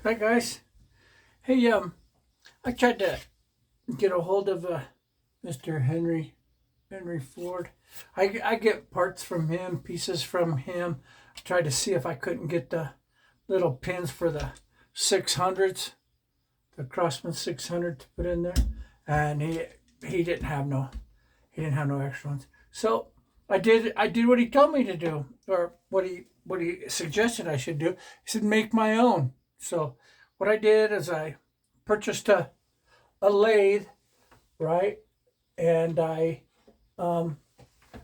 Hi guys. Hey, I tried to get a hold of Mr. Henry Ford. I get parts from him, pieces from him. I tried to see if I couldn't get the little pins for the 600s, the Crosman 600 to put in there, and he didn't have no extra ones. So I did what he told me to do, or what he suggested I should do. He said make my own. So what I did is I purchased a lathe, right? And I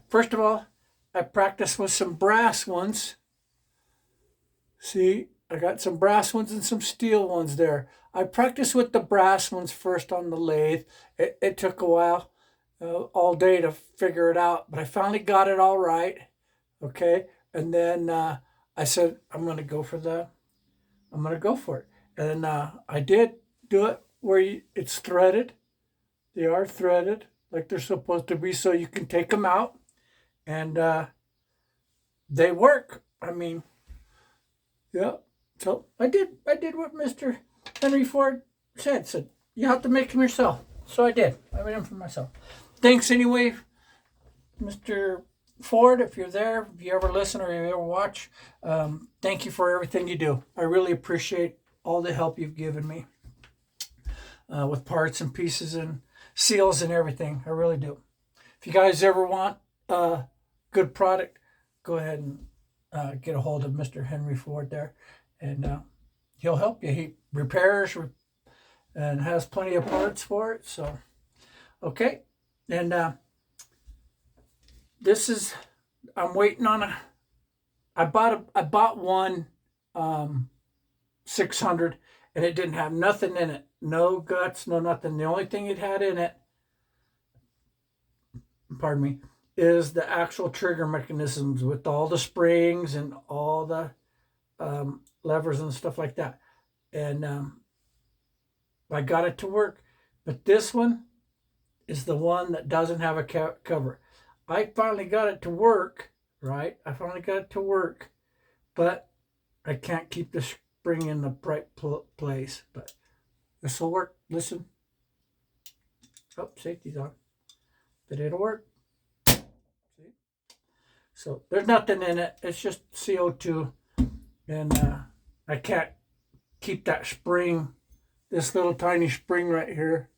first of all I practiced with some brass ones. See, I got some brass ones and some steel ones there. I practiced with the brass ones first on the lathe. It took a while, all day to figure it out, but I finally got it all right. Okay, and then I said I'm gonna go for it, and I did do it where it's threaded. They are threaded like they're supposed to be, so you can take them out, and they work. I mean, yeah. So I did what Mr. Henry Ford said you have to make them yourself. So I did. I made them for myself. Thanks anyway, Mr. Ford, if you're there, if you ever listen or you ever watch, thank you for everything you do. I really appreciate all the help you've given me with parts and pieces and seals and everything. I really do. If you guys ever want a good product, go ahead and get a hold of Mr. Henry Ford there, and he'll help you. He repairs and has plenty of parts for it. So, okay. And this is, I'm waiting on I bought one 600, and it didn't have nothing in it. No guts, no nothing. The only thing it had in it, pardon me, is the actual trigger mechanisms with all the springs and all the levers and stuff like that. And I got it to work. But this one is the one that doesn't have a cover. I finally got it to work, right? I finally got it to work, but I can't keep the spring in the right place. But this will work. Listen. Oh, safety's on. But it'll work. See? So there's nothing in it. It's just CO2. And I can't keep that spring, this little tiny spring right here.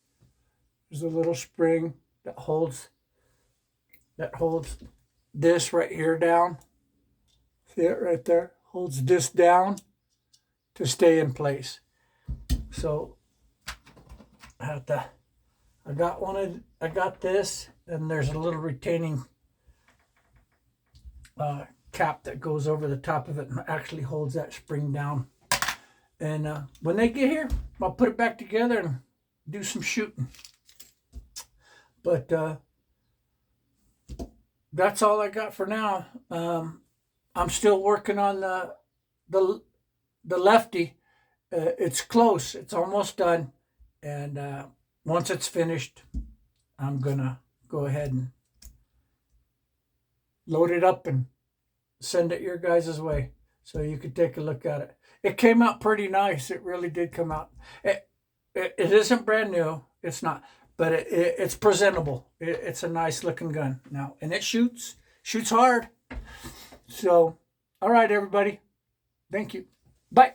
There's a little spring that holds this right here down. See it right there? Holds this down to stay in place. So I got this, and there's a little retaining cap that goes over the top of it and actually holds that spring down. And when they get here, I'll put it back together and do some shooting. But that's all I got for now. I'm still working on the lefty. It's close. It's almost done. And once it's finished, I'm gonna go ahead and load it up and send it your guys' way so you could take a look at it. It came out pretty nice. It really did come out. It isn't brand new. It's not. But it's presentable. It's a nice looking gun now. And it shoots hard. So, all right, everybody. Thank you. Bye.